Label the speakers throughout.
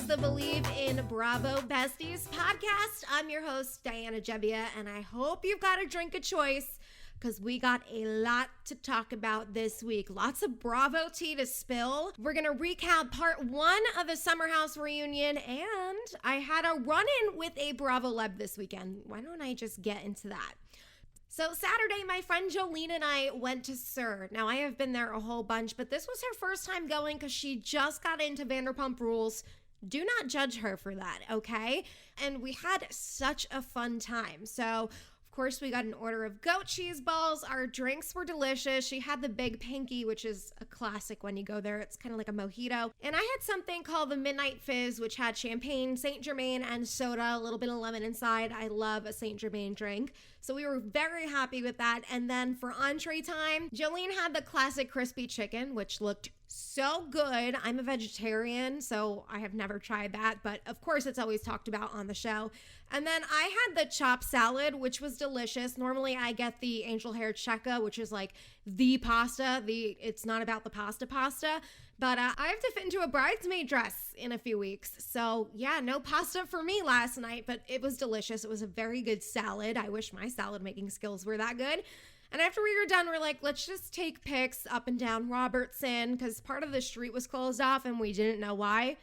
Speaker 1: the Believe in Bravo Besties podcast. I'm your host, Diana Gebbia, and I hope you've got a drink of choice because we got a lot to talk about this week. Lots of Bravo tea to spill. We're going to recap part 1 of the Summer House reunion, and I had a run-in with a Bravo Leb this weekend. Why don't I just get into that? So Saturday, my friend Jolene and I went to SUR. Now, I have been there a whole bunch, but this was her first time going because she just got into Vanderpump Rules. Do not judge her for that, okay? And we had such a fun time. So, of course, we got an order of goat cheese balls. Our drinks were delicious. She had the Big Pinky, which is a classic when you go there. It's kind of like a mojito. And I had something called the Midnight Fizz, which had champagne, Saint Germain, and soda, a little bit of lemon inside. I love a Saint Germain drink. So we were very happy with that. And then for entree time, Jolene had the classic crispy chicken, which looked so good. I'm a vegetarian, so I have never tried that, but of course it's always talked about on the show. And then I had the chopped salad, which was delicious. Normally I get the angel hair checka, which is like the pasta. It's not about the pasta, but I have to fit into a bridesmaid dress in a few weeks. So yeah, no pasta for me last night, but it was delicious. It was a very good salad. I wish my salad making skills were that good. And after we were done, we're like, let's just take pics up and down Robertson because part of the street was closed off and we didn't know why.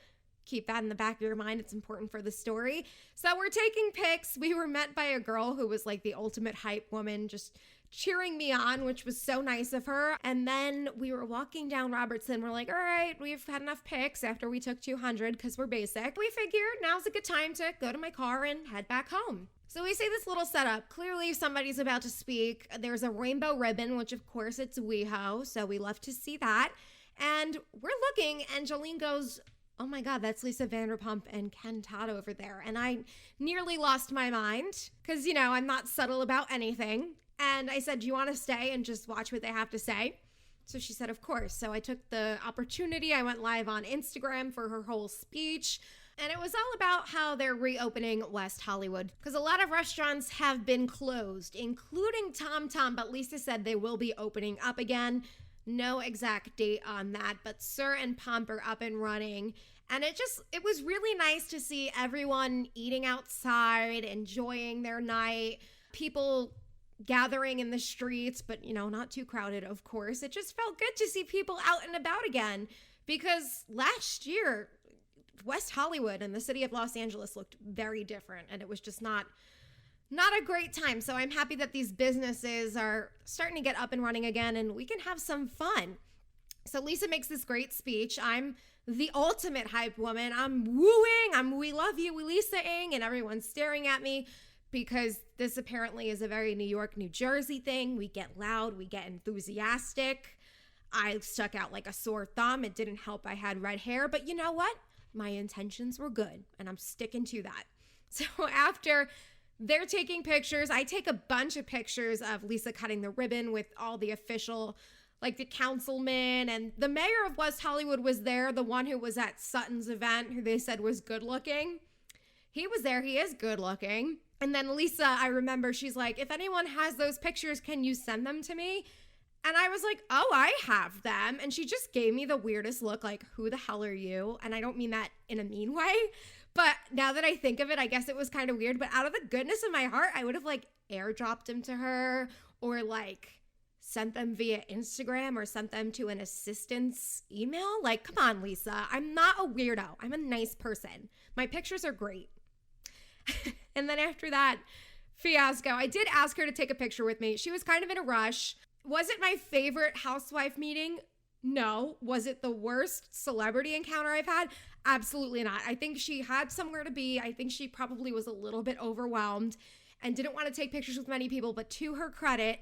Speaker 1: Keep that in the back of your mind. It's important for the story. So we're taking pics. We were met by a girl who was like the ultimate hype woman, just cheering me on, which was so nice of her. And then we were walking down Robertson. We're like, all right, we've had enough pics after we took 200 because we're basic. We figured now's a good time to go to my car and head back home. So we see this little setup. Clearly somebody's about to speak. There's a rainbow ribbon, which of course it's WeHo. So we love to see that. And we're looking and Jolene goes, oh my God, that's Lisa Vanderpump and Ken Todd over there. And I nearly lost my mind because, I'm not subtle about anything. And I said, do you want to stay and just watch what they have to say? So she said, of course. So I took the opportunity. I went live on Instagram for her whole speech. And it was all about how they're reopening West Hollywood because a lot of restaurants have been closed, including Tom Tom, but Lisa said they will be opening up again. No exact date on that, but SUR and Pomp are up and running. And it was really nice to see everyone eating outside, enjoying their night, people gathering in the streets, but not too crowded, of course. It just felt good to see people out and about again because last year, West Hollywood and the city of Los Angeles looked very different, and it was just not a great time. So I'm happy that these businesses are starting to get up and running again, and we can have some fun. So Lisa makes this great speech. I'm the ultimate hype woman. I'm wooing, we love you, we Lisa-ing, and everyone's staring at me because this apparently is a very New York, New Jersey thing. We get loud, we get enthusiastic. I stuck out like a sore thumb. It didn't help I had red hair, but you know what? My intentions were good, and I'm sticking to that. So after they're taking pictures, I take a bunch of pictures of Lisa cutting the ribbon with all the official, like the councilman, and the mayor of West Hollywood was there, the one who was at Sutton's event, who they said was good looking. He was there. He is good looking. And then Lisa, I remember, she's like, if anyone has those pictures, can you send them to me? And I was like, oh, I have them. And she just gave me the weirdest look, like, who the hell are you? And I don't mean that in a mean way, but now that I think of it, I guess it was kind of weird. But out of the goodness of my heart, I would have like airdropped them to her or like sent them via Instagram or sent them to an assistant's email. Like, come on, Lisa. I'm not a weirdo. I'm a nice person. My pictures are great. And then after that fiasco, I did ask her to take a picture with me. She was kind of in a rush. Was it my favorite housewife meeting? No. Was it the worst celebrity encounter I've had? Absolutely not. I think she had somewhere to be. I think she probably was a little bit overwhelmed and didn't want to take pictures with many people. But to her credit,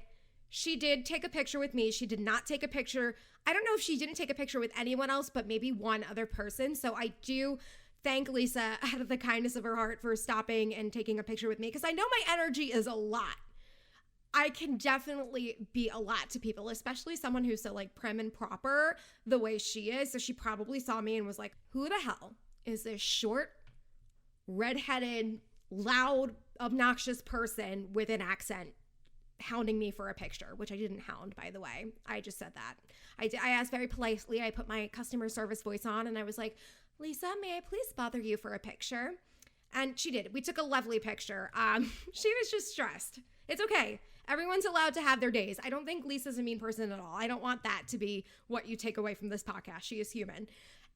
Speaker 1: she did take a picture with me. She did not take a picture. I don't know if she didn't take a picture with anyone else, but maybe one other person. So I do thank Lisa out of the kindness of her heart for stopping and taking a picture with me because I know my energy is a lot. I can definitely be a lot to people, especially someone who's so like prim and proper the way she is. So she probably saw me and was like, who the hell is this short, redheaded, loud, obnoxious person with an accent hounding me for a picture, which I didn't hound, by the way. I just said that. I asked very politely. I put my customer service voice on and I was like, Lisa, may I please bother you for a picture? And she did. We took a lovely picture. She was just stressed. It's okay. Everyone's allowed to have their days. I don't think Lisa's a mean person at all. I don't want that to be what you take away from this podcast. She is human.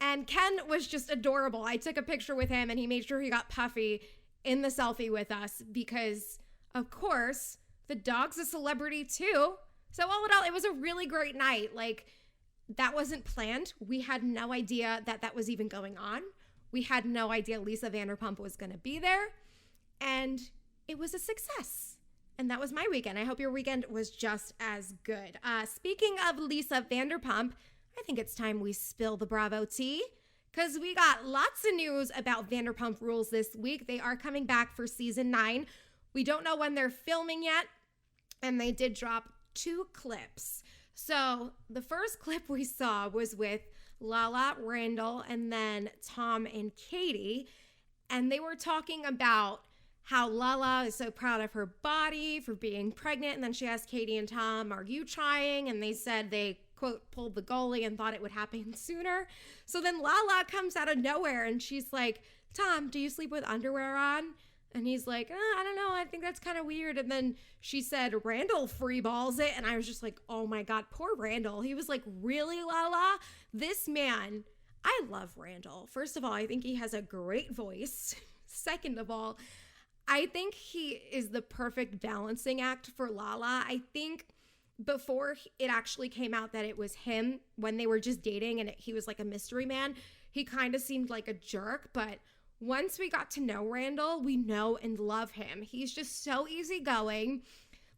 Speaker 1: And Ken was just adorable. I took a picture with him and he made sure he got Puffy in the selfie with us because, of course, the dog's a celebrity too. So all in all, it was a really great night. Like, that wasn't planned. We had no idea that that was even going on. We had no idea Lisa Vanderpump was going to be there. And it was a success. And that was my weekend. I hope your weekend was just as good. Speaking of Lisa Vanderpump, I think it's time we spill the Bravo tea because we got lots of news about Vanderpump Rules this week. They are coming back for season 9. We don't know when they're filming yet, and they did drop 2 clips. So the first clip we saw was with Lala, Randall, and then Tom and Katie, and they were talking about how Lala is so proud of her body for being pregnant. And then she asked Katie and Tom, are you trying? And they said they, quote, pulled the goalie and thought it would happen sooner. So then Lala comes out of nowhere and she's like, Tom, do you sleep with underwear on? And he's like, I don't know. I think that's kind of weird. And then she said, Randall free balls it. And I was just like, oh my God, poor Randall. He was like, really, Lala? This man, I love Randall. First of all, I think he has a great voice. Second of all, I think he is the perfect balancing act for Lala. I think before it actually came out that it was him when they were just dating and he was like a mystery man, he kind of seemed like a jerk. But once we got to know Randall, we know and love him. He's just so easygoing.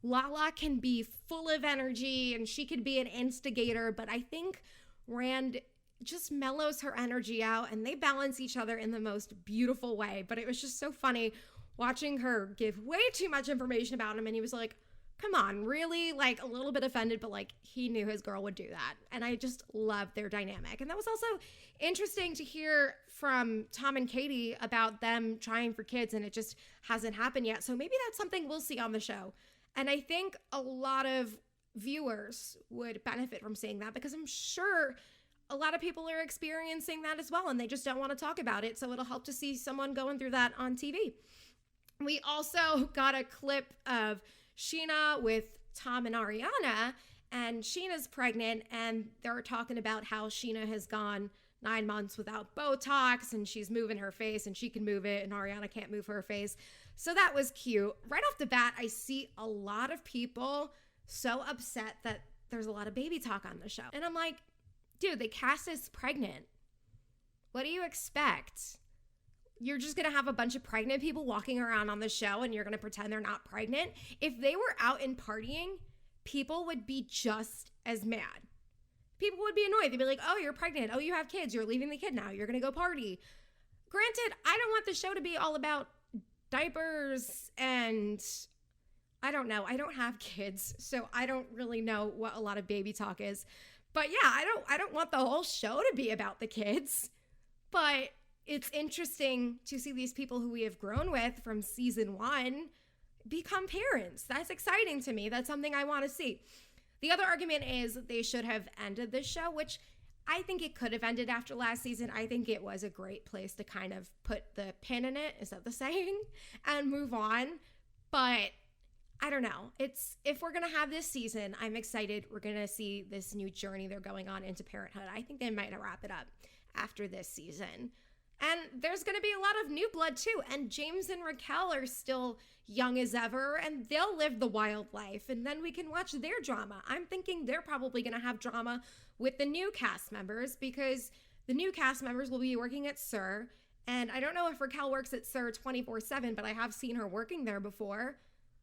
Speaker 1: Lala can be full of energy and she could be an instigator, but I think Rand just mellows her energy out and they balance each other in the most beautiful way. But it was just so funny watching her give way too much information about him. And he was like, come on, really? Like a little bit offended, but like he knew his girl would do that. And I just love their dynamic. And that was also interesting to hear from Tom and Katie about them trying for kids and it just hasn't happened yet. So maybe that's something we'll see on the show. And I think a lot of viewers would benefit from seeing that because I'm sure a lot of people are experiencing that as well and they just don't want to talk about it. So it'll help to see someone going through that on TV. We also got a clip of Sheena with Tom and Ariana, and Sheena's pregnant, and they're talking about how Sheena has gone 9 months without Botox, and she's moving her face, and she can move it, and Ariana can't move her face. So that was cute. Right off the bat, I see a lot of people so upset that there's a lot of baby talk on the show. And I'm like, dude, the cast is pregnant. What do you expect? You're just going to have a bunch of pregnant people walking around on the show and you're going to pretend they're not pregnant. If they were out and partying, people would be just as mad. People would be annoyed. They'd be like, oh, you're pregnant. Oh, you have kids. You're leaving the kid now. You're going to go party. Granted, I don't want the show to be all about diapers and I don't know. I don't have kids, so I don't really know what a lot of baby talk is. But yeah, I don't want the whole show to be about the kids. But it's interesting to see these people who we have grown with from season 1 become parents. That's exciting to me. That's something I want to see. The other argument is they should have ended the show, which I think it could have ended after last season. I think it was a great place to kind of put the pin in it, is that the saying, and move on. But I don't know. If we're going to have this season, I'm excited. We're going to see this new journey they're going on into parenthood. I think they might wrap it up after this season. And there's going to be a lot of new blood too. And James and Raquel are still young as ever and they'll live the wild life. And then we can watch their drama. I'm thinking they're probably going to have drama with the new cast members because the new cast members will be working at SUR. And I don't know if Raquel works at SUR 24/7, but I have seen her working there before.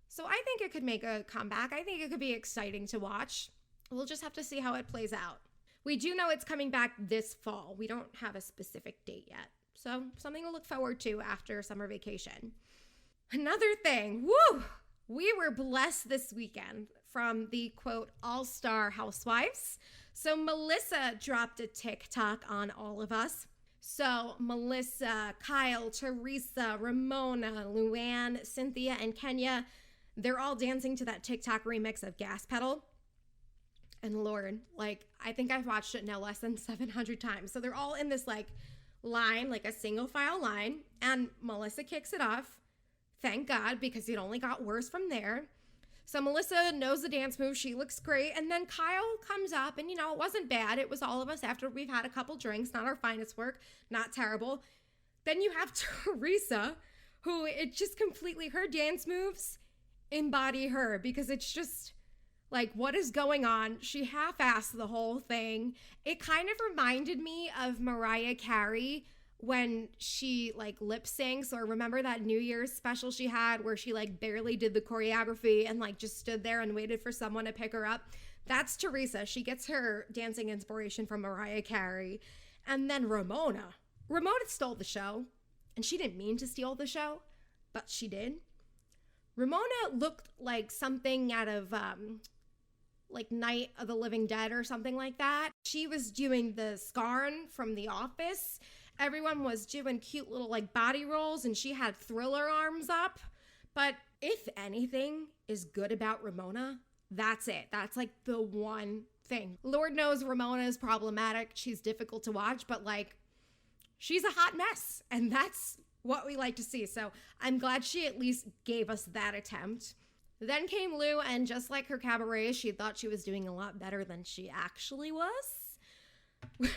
Speaker 1: So I think it could make a comeback. I think it could be exciting to watch. We'll just have to see how it plays out. We do know it's coming back this fall. We don't have a specific date yet. So something to look forward to after summer vacation. Another thing, we were blessed this weekend from the quote all-star housewives. So Melissa dropped a TikTok on all of us. So Melissa, Kyle, Teresa, Ramona, Luann, Cynthia, and Kenya, they're all dancing to that TikTok remix of Gas Pedal. And Lord, I think I've watched it no less than 700 times. So they're all in this line, like a single file line, and Melissa kicks it off. Thank God, because it only got worse from there. So Melissa knows the dance move. She looks great. And then Kyle comes up and, it wasn't bad. It was all of us after we've had a couple drinks, not our finest work, not terrible. Then you have Teresa, who it just completely, her dance moves embody her, because it's just like, what is going on? She half-assed the whole thing. It kind of reminded me of Mariah Carey when she like lip syncs, or remember that New Year's special she had where she like barely did the choreography and like just stood there and waited for someone to pick her up. That's Teresa. She gets her dancing inspiration from Mariah Carey. And then Ramona stole the show, and she didn't mean to steal the show, but she did. Ramona looked like something out of like Night of the Living Dead or something like that. She was doing the Scarn from The Office. Everyone was doing cute little like body rolls, and she had Thriller arms up. But if anything is good about Ramona, that's it. That's like the one thing. Lord knows Ramona is problematic. She's difficult to watch, but like, she's a hot mess, and that's what we like to see. So I'm glad she at least gave us that attempt. Then came Lou, and just like her cabaret, she thought she was doing a lot better than she actually was.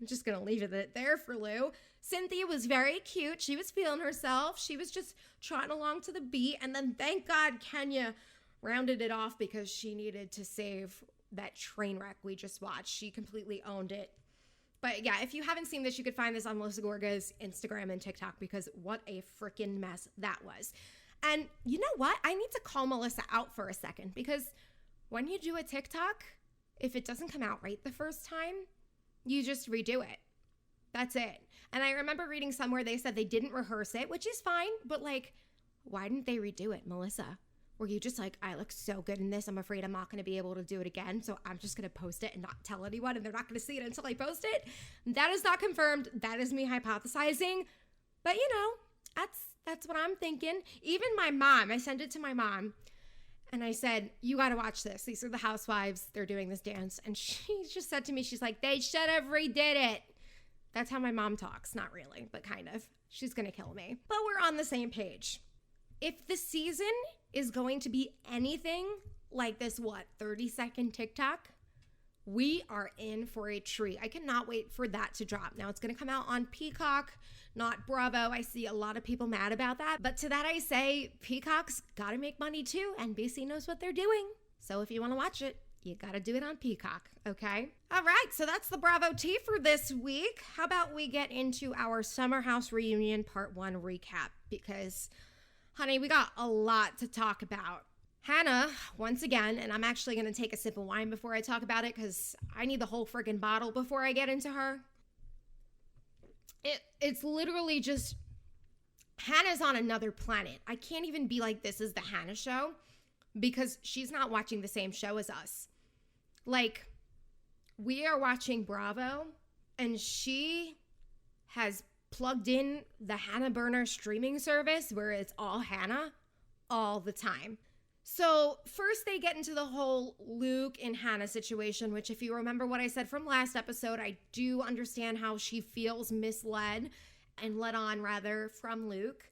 Speaker 1: I'm just going to leave it there for Lou. Cynthia was very cute. She was feeling herself. She was just trotting along to the beat. And then thank God Kenya rounded it off, because she needed to save that train wreck we just watched. She completely owned it. But yeah, if you haven't seen this, you could find this on Melissa Gorga's Instagram and TikTok, because what a freaking mess that was. And you know what? I need to call Melissa out for a second, because when you do a TikTok, if it doesn't come out right the first time, you just redo it. That's it. And I remember reading somewhere they said they didn't rehearse it, which is fine, but like, why didn't they redo it, Melissa? Were you just like, I look so good in this, I'm afraid I'm not going to be able to do it again, so I'm just going to post it and not tell anyone, and they're not going to see it until I post it? That is not confirmed. That is me hypothesizing. But that's what I'm thinking. Even my mom, I sent it to my mom, and I said, you got to watch this. These are the housewives. They're doing this dance. And she just said to me, she's like, they should have redid it. That's how my mom talks. Not really, but kind of. She's going to kill me. But we're on the same page. If the season is going to be anything like this, 30-second TikTok, we are in for a treat. I cannot wait for that to drop. Now, it's going to come out on Peacock, not Bravo. I see a lot of people mad about that. But to that I say, Peacock's got to make money too. NBC knows what they're doing. So if you want to watch it, you got to do it on Peacock, okay? All right, so that's the Bravo tea for this week. How about we get into our Summer House Reunion Part 1 recap? Because, honey, we got a lot to talk about. Hannah, once again, and I'm actually going to take a sip of wine before I talk about it, because I need the whole friggin' bottle before I get into her. It's literally just, Hannah's on another planet. I can't even be like, this is the Hannah show, because she's not watching the same show as us. Like, we are watching Bravo, and she has plugged in the Hannah Burner streaming service where it's all Hannah all the time. So first they get into the whole Luke and Hannah situation, which if you remember what I said from last episode, I do understand how she feels misled and led on rather from Luke.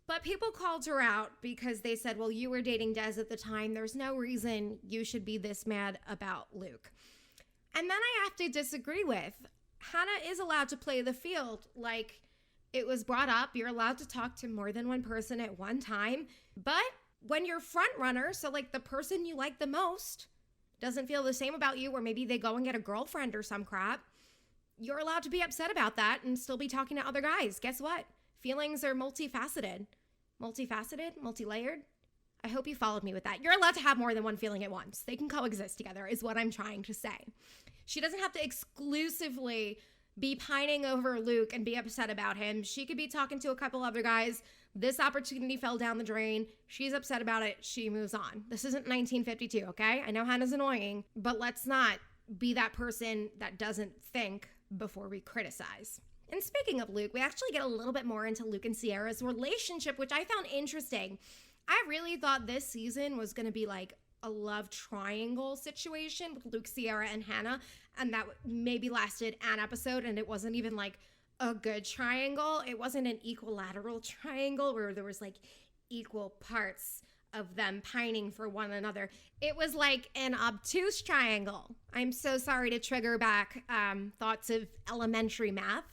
Speaker 1: But people called her out because they said, well, you were dating Des at the time. There's no reason you should be this mad about Luke. And then I have to disagree with, Hannah is allowed to play the field. Like, it was brought up, you're allowed to talk to more than one person at one time. But when you're front runner, so like the person you like the most doesn't feel the same about you, or maybe they go and get a girlfriend or some crap, you're allowed to be upset about that and still be talking to other guys. Guess what? Feelings are multifaceted. Multi-layered. I hope you followed me with that. You're allowed to have more than one feeling at once. They can coexist together is what I'm trying to say. She doesn't have to exclusively be pining over Luke and be upset about him. She could be talking to a couple other guys. This opportunity fell down the drain. She's upset about it. She moves on. This isn't 1952, okay? I know Hannah's annoying, but let's not be that person that doesn't think before we criticize. And speaking of Luke, we actually get a little bit more into Luke and Sierra's relationship, which I found interesting. I really thought this season was going to be like a love triangle situation with Luke, Sierra, and Hannah, and that maybe lasted an episode, and it wasn't even like a good triangle. It wasn't an equilateral triangle where there was like equal parts of them pining for one another. It was like an obtuse triangle. I'm so sorry to trigger back thoughts of elementary math,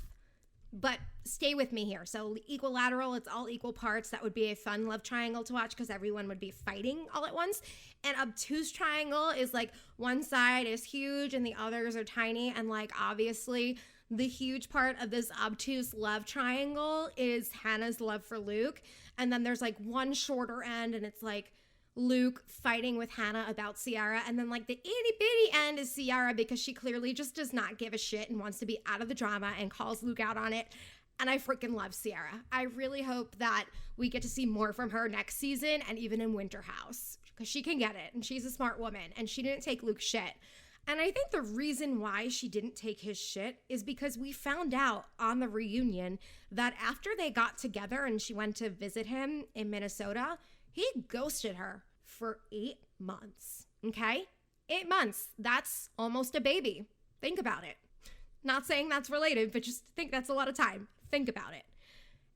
Speaker 1: but stay with me here. So equilateral, it's all equal parts. That would be a fun love triangle to watch because everyone would be fighting all at once. And obtuse triangle is like one side is huge and the others are tiny. And like obviously the huge part of this obtuse love triangle is Hannah's love for Luke. And then there's like one shorter end and it's like Luke fighting with Hannah about Ciara. And then like the itty bitty end is Ciara because she clearly just does not give a shit and wants to be out of the drama and calls Luke out on it. And I freaking love Ciara. I really hope that we get to see more from her next season and even in Winter House because she can get it and she's a smart woman and she didn't take Luke's shit. And I think the reason why she didn't take his shit is because we found out on the reunion that after they got together and she went to visit him in Minnesota, he ghosted her for 8 months, okay? 8 months. That's almost a baby. Think about it. Not saying that's related, but just think that's a lot of time. Think about it.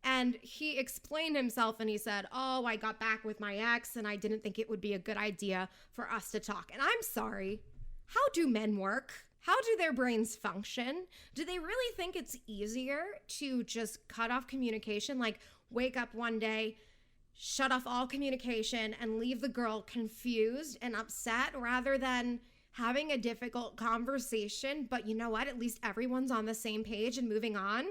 Speaker 1: And he explained himself and he said, oh, I got back with my ex and I didn't think it would be a good idea for us to talk. And I'm sorry. How do men work? How do their brains function? Do they really think it's easier to just cut off communication, like wake up one day, shut off all communication and leave the girl confused and upset rather than having a difficult conversation? But you know what? At least everyone's on the same page and moving on.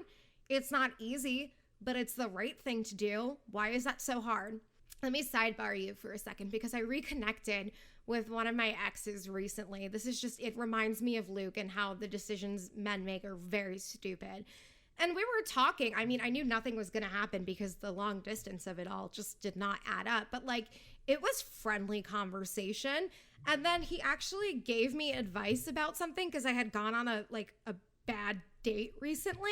Speaker 1: It's not easy, but it's the right thing to do. Why is that so hard? Let me sidebar you for a second because I reconnected with one of my exes recently. This is just, it reminds me of Luke and how the decisions men make are very stupid. And we were talking. I mean, I knew nothing was going to happen because the long distance of it all just did not add up. But like, it was friendly conversation. And then he actually gave me advice about something because I had gone on a bad date recently.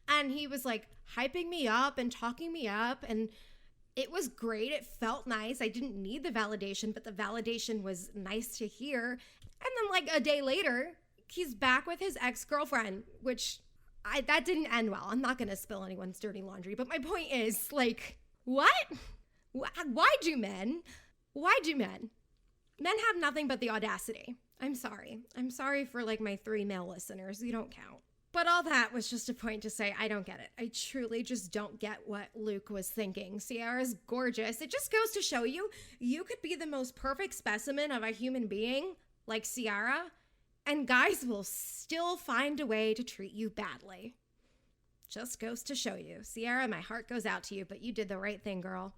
Speaker 1: And he was like hyping me up and talking me up. And it was great. It felt nice. I didn't need the validation, but the validation was nice to hear. And then like a day later, he's back with his ex-girlfriend, which that didn't end well. I'm not going to spill anyone's dirty laundry, but my point is like, what? Why do men? Men have nothing but the audacity. I'm sorry. I'm sorry for like my 3 male listeners. You don't count. But all that was just a point to say, I don't get it. I truly just don't get what Luke was thinking. Ciara's gorgeous. It just goes to show you, you could be the most perfect specimen of a human being, like Ciara, and guys will still find a way to treat you badly. Just goes to show you. Ciara, my heart goes out to you, but you did the right thing, girl.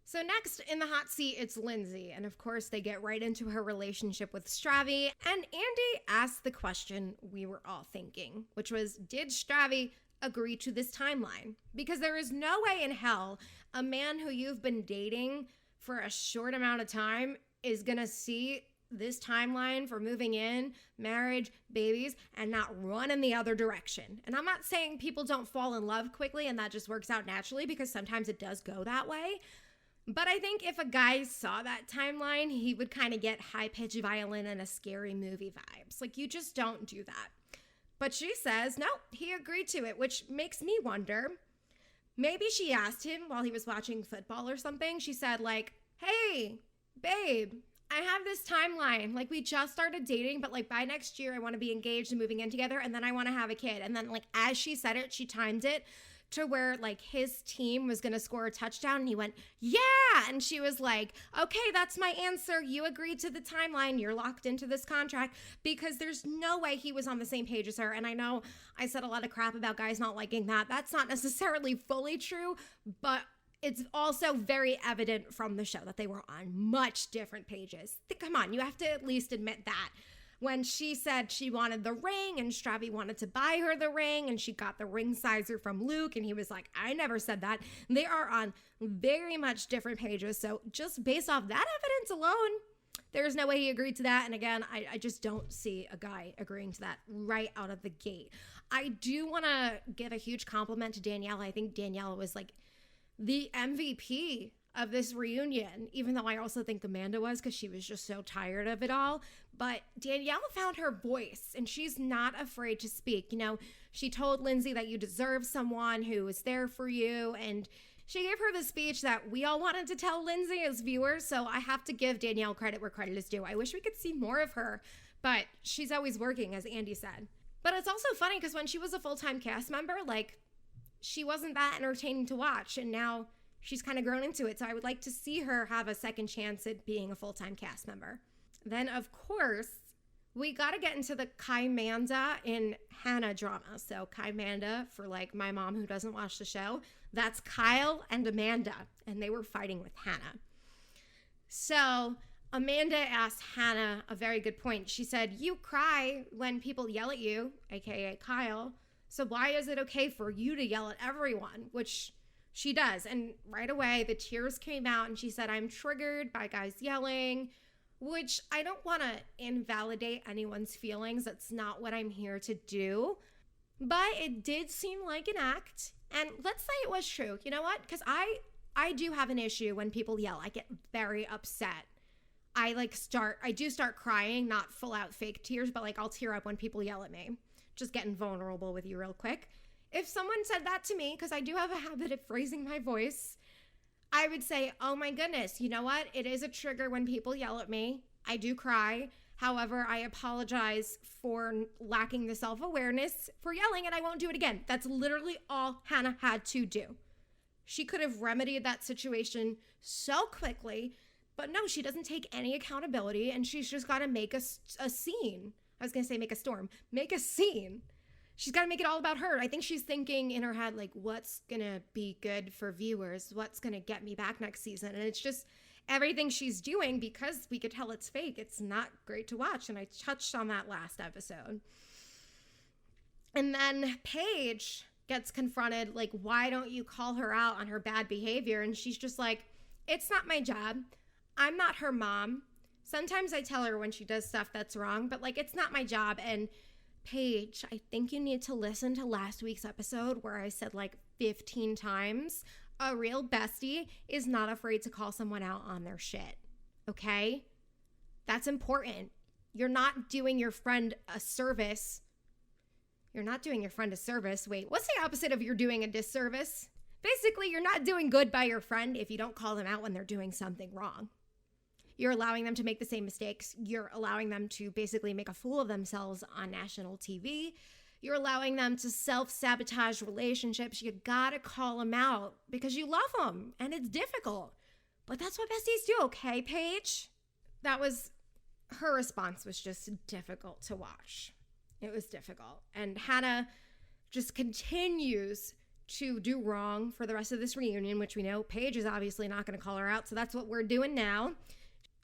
Speaker 1: So next in the hot seat, it's Lindsay. And of course, they get right into her relationship with Stravi. And Andy asked the question we were all thinking, which was, did Stravi agree to this timeline? Because there is no way in hell a man who you've been dating for a short amount of time is going to see this timeline for moving in, marriage, babies, and not run in the other direction. And I'm not saying people don't fall in love quickly and that just works out naturally, because sometimes it does go that way. But I think if a guy saw that timeline, he would kind of get high-pitched violin and a scary movie vibes. Like, you just don't do that. But she says, no, he agreed to it, which makes me wonder. Maybe she asked him while he was watching football or something. She said, like, hey, babe, I have this timeline. Like, we just started dating, but like by next year, I want to be engaged and moving in together, and then I want to have a kid. And then like as she said it, she timed it to where like his team was going to score a touchdown and he went, yeah. And she was like, okay, that's my answer. You agreed to the timeline. You're locked into this contract, because there's no way he was on the same page as her. And I know I said a lot of crap about guys not liking that. That's not necessarily fully true, but it's also very evident from the show that they were on much different pages. Come on, you have to at least admit that. When she said she wanted the ring and Stravi wanted to buy her the ring and she got the ring sizer from Luke and he was like, I never said that. They are on very much different pages. So just based off that evidence alone, there's no way he agreed to that. And again, I just don't see a guy agreeing to that right out of the gate. I do want to give a huge compliment to Danielle. I think Danielle was like the MVP of this reunion, even though I also think Amanda was, because she was just so tired of it all. But Danielle found her voice, and she's not afraid to speak. You know, she told Lindsay that you deserve someone who is there for you, and she gave her the speech that we all wanted to tell Lindsay as viewers. So I have to give Danielle credit where credit is due. I wish we could see more of her, but she's always working, as Andy said. But it's also funny because when she was a full-time cast member, like, she wasn't that entertaining to watch, and now she's kind of grown into it. So I would like to see her have a second chance at being a full-time cast member. Then, of course, we got to get into the Kai-Manda and Hannah drama. So Kai-Manda, for like my mom who doesn't watch the show, that's Kyle and Amanda, and they were fighting with Hannah. So Amanda asked Hannah a very good point. She said, you cry when people yell at you, aka Kyle, so why is it okay for you to yell at everyone? Which she does. And right away, the tears came out, and she said, I'm triggered by guys yelling, which I don't want to invalidate anyone's feelings. That's not what I'm here to do. But it did seem like an act. And let's say it was true. You know what? Because I do have an issue when people yell. I get very upset. I do start crying, not full out fake tears, but like I'll tear up when people yell at me. Just getting vulnerable with you real quick. If someone said that to me, because I do have a habit of raising my voice, I would say, oh my goodness, you know what? It is a trigger when people yell at me. I do cry. However, I apologize for lacking the self-awareness for yelling, and I won't do it again. That's literally all Hannah had to do. She could have remedied that situation so quickly, but no, she doesn't take any accountability, and she's just got to make a scene. I was going to say make a storm. Make a scene. She's got to make it all about her. I think she's thinking in her head, like, what's going to be good for viewers? What's going to get me back next season? And it's just everything she's doing, because we could tell it's fake. It's not great to watch. And I touched on that last episode. And then Paige gets confronted, like, why don't you call her out on her bad behavior? And she's just like, it's not my job. I'm not her mom. Sometimes I tell her when she does stuff that's wrong, but like, it's not my job. And Paige, I think you need to listen to last week's episode where I said like 15 times, a real bestie is not afraid to call someone out on their shit. Okay? That's important. You're not doing your friend a service. You're not doing your friend a service. Wait, what's the opposite of you're doing a disservice? Basically, you're not doing good by your friend if you don't call them out when they're doing something wrong. You're allowing them to make the same mistakes. You're allowing them to basically make a fool of themselves on national TV. You're allowing them to self-sabotage relationships. You gotta call them out because you love them, and it's difficult. But that's what besties do, okay, Paige? Her response was just difficult to watch. It was difficult. And Hannah just continues to do wrong for the rest of this reunion, which we know Paige is obviously not going to call her out. So that's what we're doing now.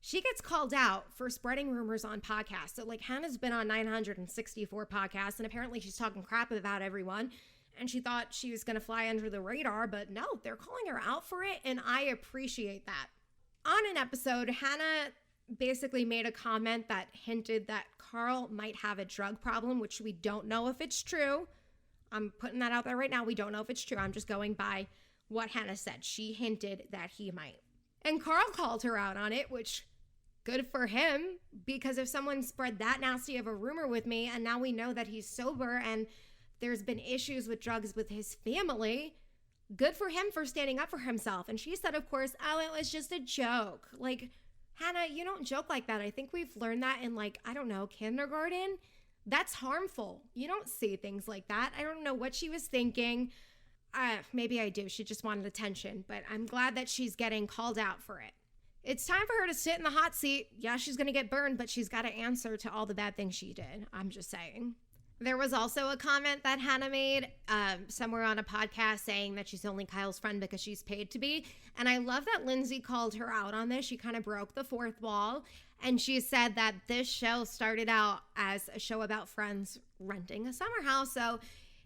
Speaker 1: She gets called out for spreading rumors on podcasts. So like Hannah's been on 964 podcasts, and apparently she's talking crap about everyone. And she thought she was going to fly under the radar, but no, they're calling her out for it. And I appreciate that. On an episode, Hannah basically made a comment that hinted that Carl might have a drug problem, which we don't know if it's true. I'm putting that out there right now. We don't know if it's true. I'm just going by what Hannah said. She hinted that he might. And Carl called her out on it, which good for him, because if someone spread that nasty of a rumor with me and now we know that he's sober and there's been issues with drugs with his family, good for him for standing up for himself. And she said, of course, oh, it was just a joke. Like, Hannah, you don't joke like that. I think we've learned that in kindergarten. That's harmful. You don't say things like that. I don't know what she was thinking. Maybe I do. She just wanted attention, but I'm glad that she's getting called out for it. It's time for her to sit in the hot seat. Yeah, she's going to get burned, but she's got to answer to all the bad things she did. I'm just saying. There was also a comment that Hannah made somewhere on a podcast saying that she's only Kyle's friend because she's paid to be. And I love that Lindsay called her out on this. She kind of broke the fourth wall. And she said that this show started out as a show about friends renting a summer house. So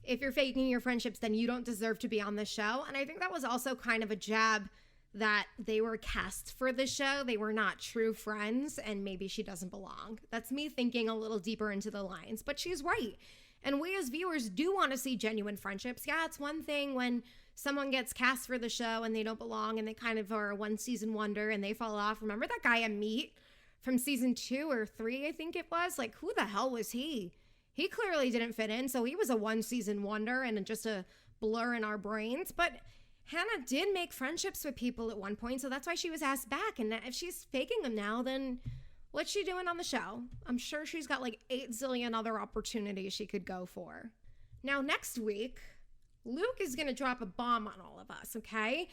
Speaker 1: if you're faking your friendships, then you don't deserve to be on the show. And I think that was also kind of a jab that they were cast for the show. They were not true friends, and maybe she doesn't belong. That's me thinking a little deeper into the lines, but she's right. And we as viewers do want to see genuine friendships. Yeah, it's one thing when someone gets cast for the show and they don't belong and they kind of are a one season wonder and they fall off. Remember that guy Amit from season 2 or 3, I think it was? Like, who the hell was he? He clearly didn't fit in, so he was a one season wonder and just a blur in our brains. But Hannah did make friendships with people at one point, so that's why she was asked back. And if she's faking them now, then what's she doing on the show? I'm sure she's got like 8 zillion other opportunities she could go for. Now, next week, Luke is going to drop a bomb on all of us, okay?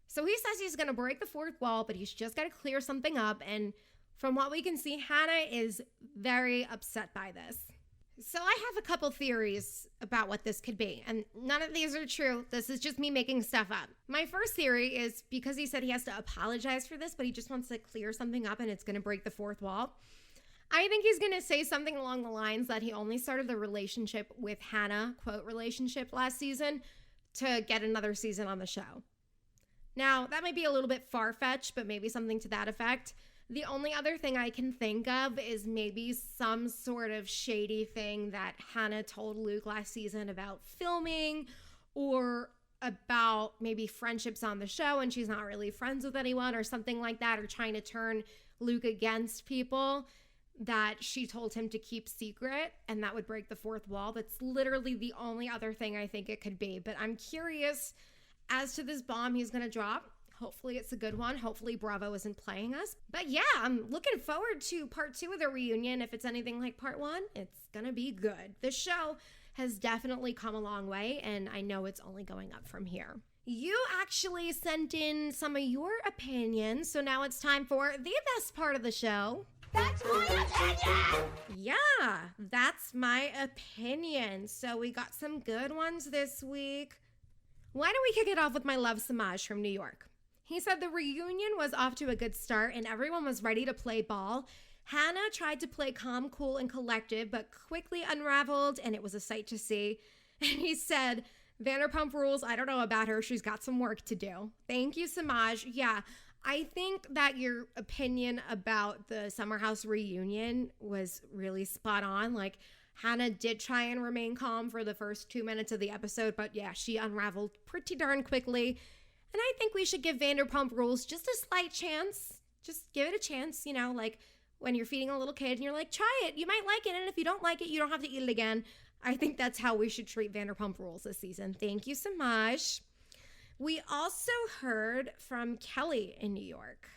Speaker 1: So he says he's going to break the fourth wall, but he's just got to clear something up. And from what we can see, Hannah is very upset by this. So I have a couple theories about what this could be, and none of these are true. This is just me making stuff up. My first theory is because he said he has to apologize for this, but he just wants to clear something up and it's going to break the fourth wall. I think he's going to say something along the lines that he only started the relationship with Hannah, quote, relationship last season, to get another season on the show. Now, that might be a little bit far-fetched, but maybe something to that effect. The only other thing I can think of is maybe some sort of shady thing that Hannah told Luke last season about filming, or about maybe friendships on the show and she's not really friends with anyone or something like that, or trying to turn Luke against people that she told him to keep secret, and that would break the fourth wall. That's literally the only other thing I think it could be. But I'm curious as to this bomb he's going to drop. Hopefully it's a good one. Hopefully Bravo isn't playing us. But yeah, I'm looking forward to part 2 of the reunion. If it's anything like part 1, it's gonna be good. The show has definitely come a long way, and I know it's only going up from here. You actually sent in some of your opinions, so now it's time for the best part of the show. That's my opinion! Yeah, that's my opinion. So we got some good ones this week. Why don't we kick it off with my love Samaj from New York? He said the reunion was off to a good start and everyone was ready to play ball. Hannah tried to play calm, cool, and collective, but quickly unraveled, and it was a sight to see. And he said, Vanderpump Rules, I don't know about her. She's got some work to do. Thank you, Samaj. Yeah, I think that your opinion about the Summer House reunion was really spot on. Like, Hannah did try and remain calm for the first 2 minutes of the episode, but yeah, she unraveled pretty darn quickly. And I think we should give Vanderpump Rules just a slight chance. Just give it a chance, you know, like when you're feeding a little kid and you're like, try it, you might like it. And if you don't like it, you don't have to eat it again. I think that's how we should treat Vanderpump Rules this season. Thank you so much. We also heard from Kelly in New York.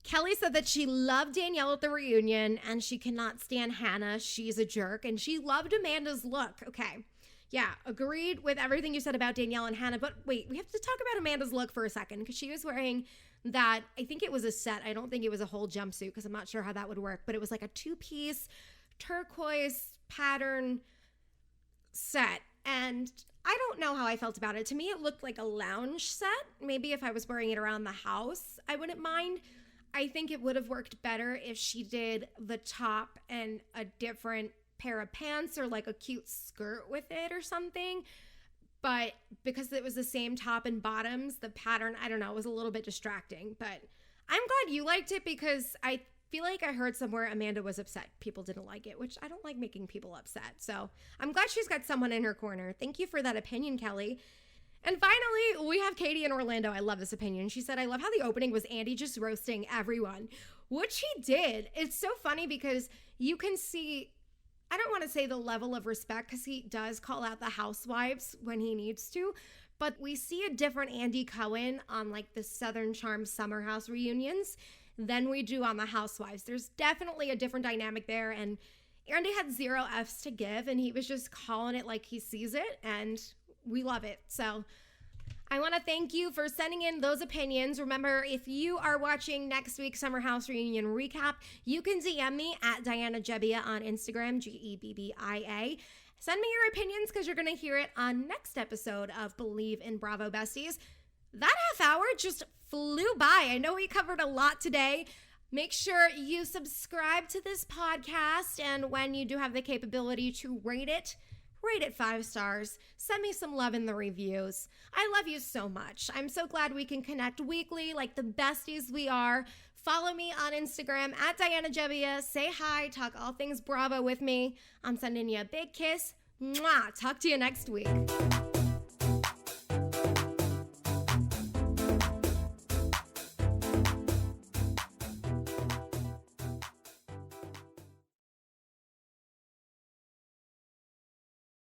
Speaker 1: Kelly said that she loved Danielle at the reunion and she cannot stand Hannah. She's a jerk. And she loved Amanda's look. Okay. Yeah, agreed with everything you said about Danielle and Hannah. But wait, we have to talk about Amanda's look for a second, because she was wearing that, I think it was a set. I don't think it was a whole jumpsuit, because I'm not sure how that would work. But it was like a 2-piece turquoise pattern set. And I don't know how I felt about it. To me, it looked like a lounge set. Maybe if I was wearing it around the house, I wouldn't mind. I think it would have worked better if she did the top and a different pair of pants or like a cute skirt with it or something. But because it was the same top and bottoms, the pattern, I don't know, it was a little bit distracting. But I'm glad you liked it, because I feel like I heard somewhere Amanda was upset people didn't like it, which I don't like making people upset. So I'm glad she's got someone in her corner. Thank you for that opinion, Kelly. And finally, we have Katie in Orlando. I love this opinion. She said, I love how the opening was Andy just roasting everyone, which he did. It's so funny because you can see, I don't want to say the level of respect, because he does call out the housewives when he needs to, but we see a different Andy Cohen on like the Southern Charm Summer House reunions than we do on the housewives. There's definitely a different dynamic there, and Andy had 0 F's to give, and he was just calling it like he sees it, and we love it. So I want to thank you for sending in those opinions. Remember, if you are watching next week's Summer House reunion recap, you can DM me at Diana Gebbia on Instagram, Gebbia. Send me your opinions, because you're going to hear it on next episode of Believe in Bravo Besties. That half hour just flew by. I know we covered a lot today. Make sure you subscribe to this podcast, and when you do have the capability to rate it 5 stars. Send me some love in the reviews. I love you so much. I'm so glad we can connect weekly like the besties we are. Follow me on Instagram at Diana Gebbia. Say hi, talk all things Bravo with me. I'm sending you a big kiss, Mwah. Talk to you next week.